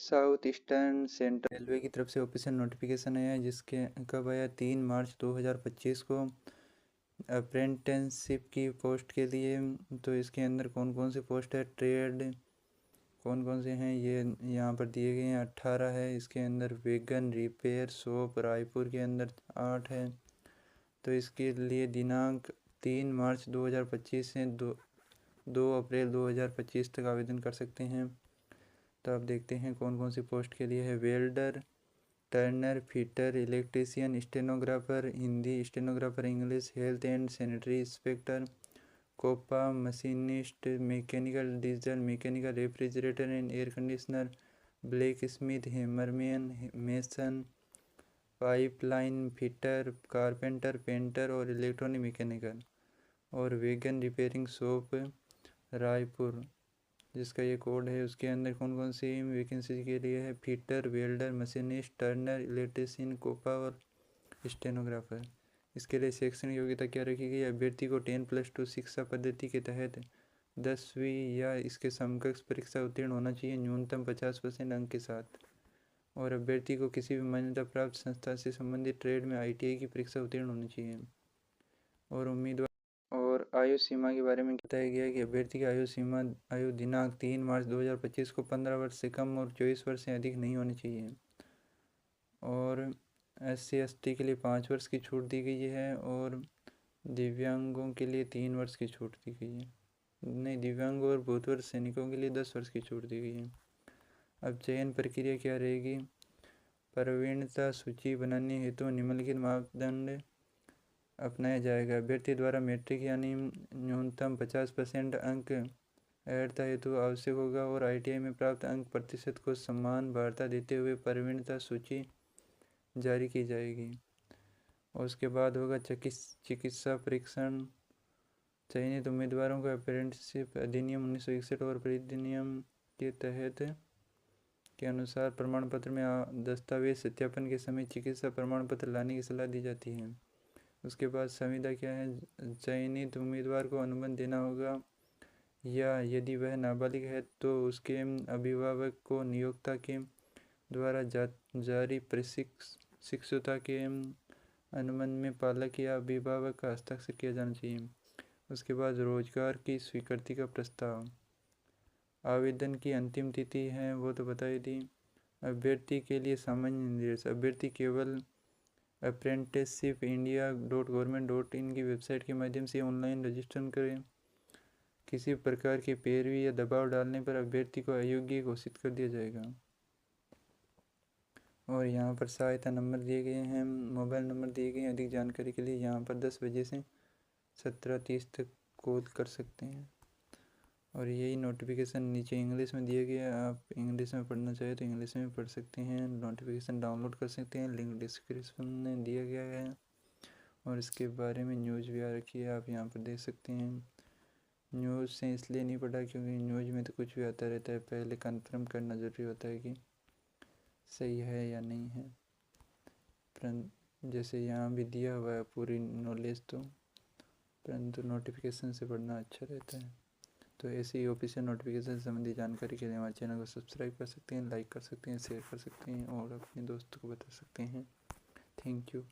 South eastern central railway की तरफ से ऑफिशियल नोटिफिकेशन आया है, जिसके कब आया 3 मार्च 2025 को अप्रेंटिसशिप की पोस्ट के लिए। तो इसके अंदर कौन कौन सी पोस्ट है, ट्रेड कौन कौन से हैं ये यहाँ पर दिए गए हैं। 18 है इसके अंदर। वेगन रिपेयर शॉप रायपुर के अंदर 8 है। तो इसके लिए दिनांक 3 मार्च 2025 से 2 अप्रैल 2025 तक आवेदन कर सकते हैं। तो आप देखते हैं कौन कौन सी पोस्ट के लिए है। Welder, turner, fitter, electrician, stenographer Hindi, stenographer English, health and sanitary inspector, COPA, machinist, mechanical diesel, mechanical refrigerator and air conditioner, blacksmith, hammerman, mason, pipeline fitter, carpenter, painter और इलेक्ट्रॉनिक मैकेनिकल। और wagon repairing shop Raipur, जिसका ये code है, उसके अंदर कौन कौन सी vacancy के लिए है। Fitter, welder, machinist, turner, electrician, COPA और स्टेनोग्राफर। इसके लिए शैक्षणिक योग्यता क्या रखी गई। अभ्यर्थी को 10+2 शिक्षा पद्धति के तहत 10वीं या इसके समकक्ष परीक्षा उत्तीर्ण होना चाहिए, न्यूनतम 50% अंक के साथ। और अभ्यर्थी को किसी भी मान्यता प्राप्त संस्था से संबंधित ट्रेड में ITI की परीक्षा उत्तीर्ण होनी चाहिए। और उम्मीदवार और आयु सीमा के बारे में बताया गया है कि अभ्यर्थी की आयु दिनांक 3 मार्च 2025 को 15 वर्ष से कम और 24 वर्ष से अधिक नहीं होनी चाहिए। और SC/ST के लिए 5 वर्ष की छूट दी गई है और दिव्यांगों के लिए 3 वर्ष की छूट दी गई है। नहीं, दिव्यांगों और भूतपूर्व सैनिकों के लिए 10 वर्ष की छूट दी गई है। अब चयन प्रक्रिया क्या रहेगी। प्रवीणता सूची बनाने हेतु निम्नलिखित मापदंड अपनाया जाएगा। अभ्यर्थी द्वारा मैट्रिक यानी न्यूनतम 50% अंक अर्हता हेतु आवश्यक होगा और ITI में प्राप्त अंक प्रतिशत को समान वार्ता देते हुए प्रवीणता सूची जारी की जाएगी। और उसके बाद होगा चिकित्सा परीक्षण। चयनित उम्मीदवारों को अप्रेंटिसशिप अधिनियम 1961 और अधिनियम के तहत के अनुसार प्रमाण पत्र में दस्तावेज सत्यापन के समय चिकित्सा प्रमाण पत्र लाने की सलाह दी जाती है। उसके बाद संविदा क्या है। चयनित उम्मीदवार को अनुबंध देना होगा या यदि वह नाबालिग है तो उसके अभिभावक को नियोक्ता के द्वारा जारी शिक्षुता के अनुबंध में पालक या अभिभावक का हस्ताक्षर किया जाना चाहिए। उसके बाद रोजगार की स्वीकृति का प्रस्ताव। आवेदन की अंतिम तिथि है वो तो बता ही दी। अभ्यर्थी के लिए सामान्य निर्देश। अभ्यर्थी केवल apprenticeshipindia.government.in की वेबसाइट के माध्यम से ऑनलाइन रजिस्ट्रेशन करें। किसी प्रकार की पैरवी या दबाव डालने पर अभ्यर्थी को अयोग्य घोषित कर दिया जाएगा। और यहाँ पर सहायता नंबर दिए गए हैं, मोबाइल नंबर दिए गए हैं। अधिक जानकारी के लिए यहाँ पर 10 बजे से 17:30 तक कॉल कर सकते हैं। और यही नोटिफिकेशन नीचे इंग्लिश में दिया गया है। आप इंग्लिश में पढ़ना चाहे तो इंग्लिश में पढ़ सकते हैं। नोटिफिकेशन डाउनलोड कर सकते हैं, लिंक डिस्क्रिप्शन में दिया गया है। और इसके बारे में न्यूज़ भी आ रखी है, आप यहाँ पर देख सकते हैं। न्यूज़ से इसलिए नहीं पढ़ा क्योंकि न्यूज़ में तो कुछ भी आता रहता है, पहले कंफर्म करना ज़रूरी होता है कि सही है या नहीं है। जैसे यहाँ भी दिया हुआ है पूरी नॉलेज, तो परंतु नोटिफिकेशन से पढ़ना अच्छा रहता है। तो ऐसे ही ऑफिशियल नोटिफिकेशन संबंधी जानकारी के लिए हमारे चैनल को सब्सक्राइब कर सकते हैं, लाइक कर सकते हैं, शेयर कर सकते हैं और अपने दोस्तों को बता सकते हैं। Thank you.